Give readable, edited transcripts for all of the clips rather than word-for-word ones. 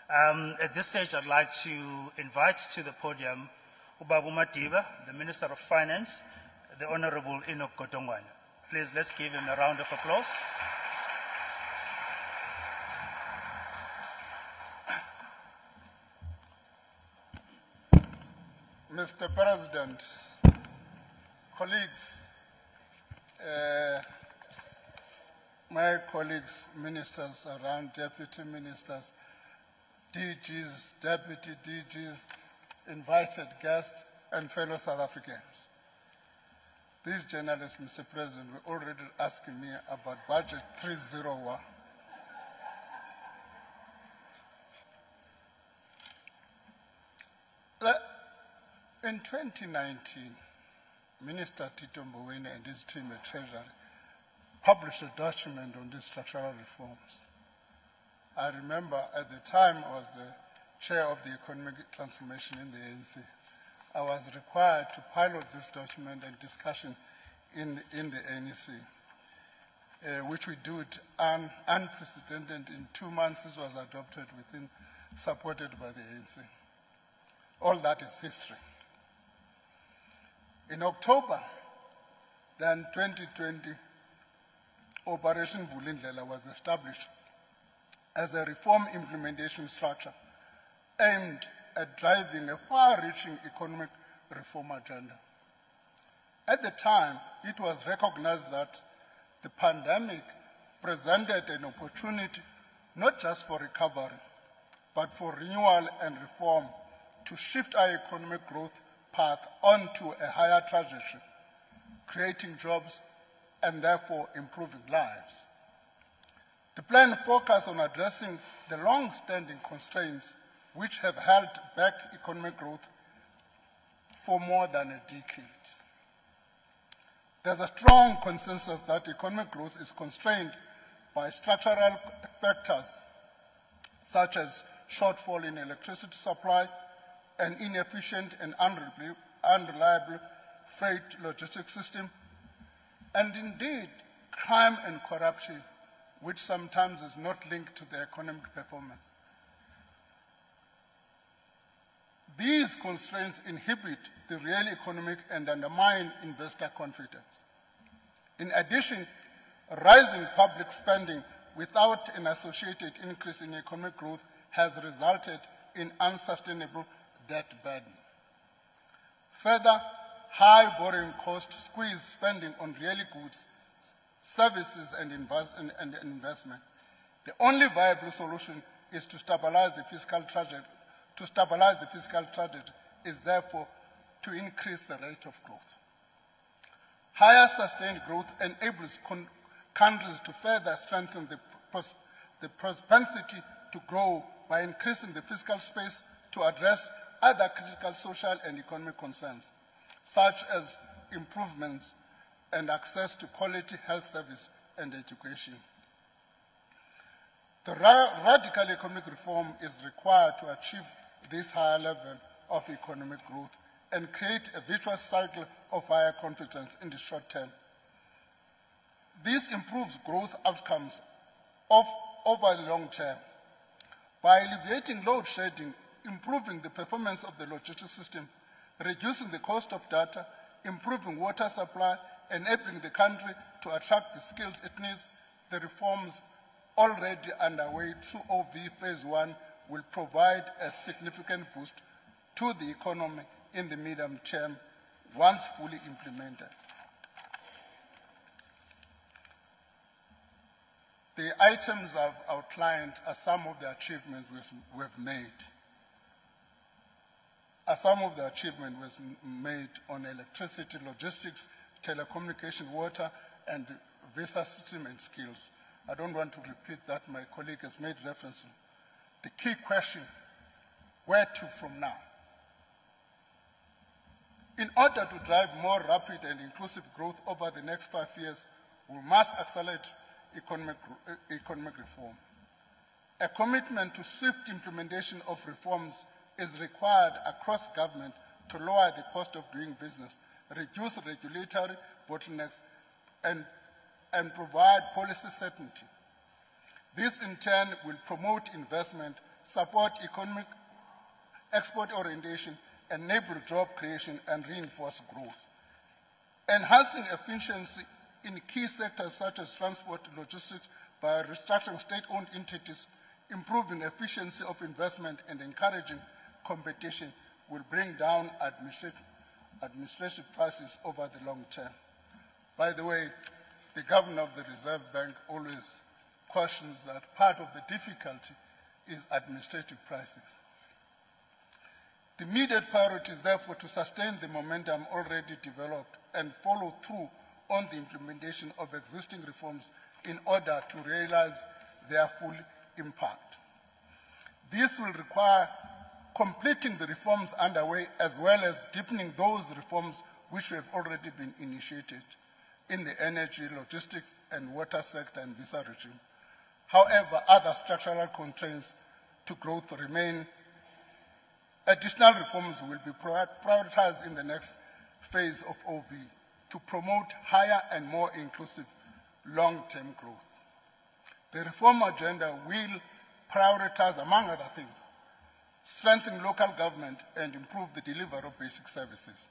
At this stage, I'd like to invite to the podium Ubabu Madiba, the Minister of Finance, the Honorable Enoch Godongwana. Please, let's give him a round of applause. Mr. President, colleagues, my colleagues, ministers around, deputy ministers, DGs, deputy DGs, invited guests, and fellow South Africans. These journalists, Mr. President, were already asking me about Budget 301. In 2019, Minister Tito Mboweni and his team at Treasury published a document on these structural reforms. I remember at the time I was the chair of the economic transformation in the ANC. I was required to pilot this document and discussion in the ANC, which we did unprecedented. In 2 months, this was adopted supported by the ANC. All that is history. In October, then 2020, Operation Vulindlela was established as a reform implementation structure aimed at driving a far-reaching economic reform agenda. At the time, it was recognized that the pandemic presented an opportunity not just for recovery, but for renewal and reform to shift our economic growth path onto a higher trajectory, creating jobs and therefore improving lives. The plan focused on addressing the long-standing constraints which have held back economic growth for more than a decade. There's a strong consensus that economic growth is constrained by structural factors such as shortfall in electricity supply, an inefficient and unreliable freight logistics system, and indeed crime and corruption, which sometimes is not linked to the economic performance. These constraints inhibit the real economic and undermine investor confidence. In addition, rising public spending without an associated increase in economic growth has resulted in unsustainable debt burden. Further, high borrowing costs squeeze spending on real goods, services, and investment. The only viable solution is to stabilize the fiscal trajectory. To stabilize the fiscal trajectory is therefore to increase the rate of growth. Higher sustained growth enables countries to further strengthen the propensity to grow by increasing the fiscal space to address other critical social and economic concerns, such as improvements and access to quality health service and education. The radical economic reform is required to achieve this higher level of economic growth and create a virtuous cycle of higher confidence in the short term. This improves growth outcomes over the long term by alleviating load shedding, improving the performance of the logistics system, reducing the cost of data, improving water supply, enabling the country to attract the skills it needs. The reforms already underway through OV Phase 1 will provide a significant boost to the economy in the medium term once fully implemented. The items I've outlined are some of the achievements we've made. Some of the achievements was made on electricity, logistics, telecommunication, water, and visa system and skills. I don't want to repeat that. My colleague has made reference to. The key question, where to from now? In order to drive more rapid and inclusive growth over the next 5 years, we must accelerate economic reform. A commitment to swift implementation of reforms is required across government to lower the cost of doing business, reduce regulatory bottlenecks, and provide policy certainty. This, in turn, will promote investment support economic export orientation, enable job creation, and reinforce growth. Enhancing efficiency in key sectors such as transport and logistics by restructuring state-owned entities, improving efficiency of investment, and encouraging competition will bring down administrative prices over the long term. By the way, the Governor of the Reserve Bank always cautions that part of the difficulty is administrative prices. The immediate priority is therefore to sustain the momentum already developed and follow through on the implementation of existing reforms in order to realize their full impact. This will require completing the reforms underway as well as deepening those reforms which have already been initiated in the energy, logistics, and water sector and visa regime. However, other structural constraints to growth remain. Additional reforms will be prioritized in the next phase of OV to promote higher and more inclusive long-term growth. The reform agenda will prioritize, among other things, strengthen local government and improve the delivery of basic services.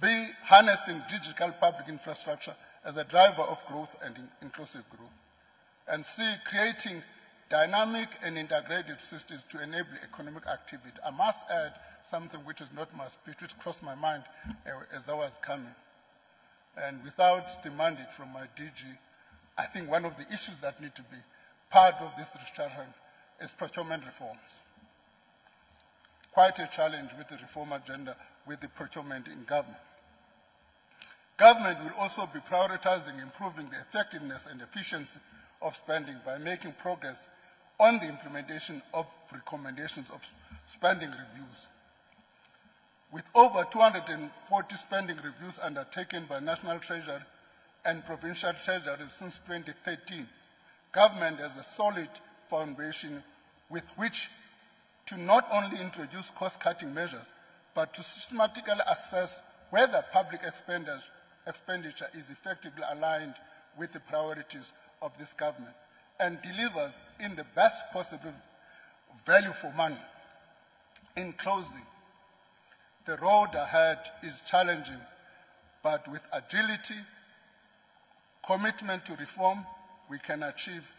B, harnessing digital public infrastructure as a driver of growth and inclusive growth. And C, creating dynamic and integrated systems to enable economic activity. I must add something which is not my speech, which crossed my mind as I was coming. And without demanding it from my DG, I think one of the issues that need to be part of this restructuring is procurement reforms. Quite a challenge with the reform agenda with the procurement in government. Government will also be prioritizing improving the effectiveness and efficiency of spending by making progress on the implementation of recommendations of spending reviews. With over 240 spending reviews undertaken by National Treasury and Provincial Treasuries since 2013, government has a solid foundation with which to not only introduce cost-cutting measures, but to systematically assess whether public expenditure is effectively aligned with the priorities of this government and delivers in the best possible value for money. In closing, the road ahead is challenging, but with agility, commitment to reform, we can achieve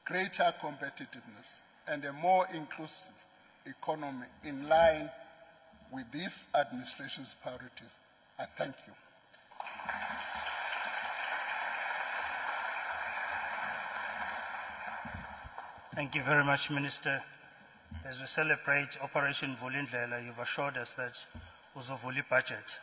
greater competitiveness and a more inclusive economy in line with this administration's priorities. I thank you. Thank you very much, Minister. As we celebrate Operation Vulindlela, you've assured us that uzovula budget.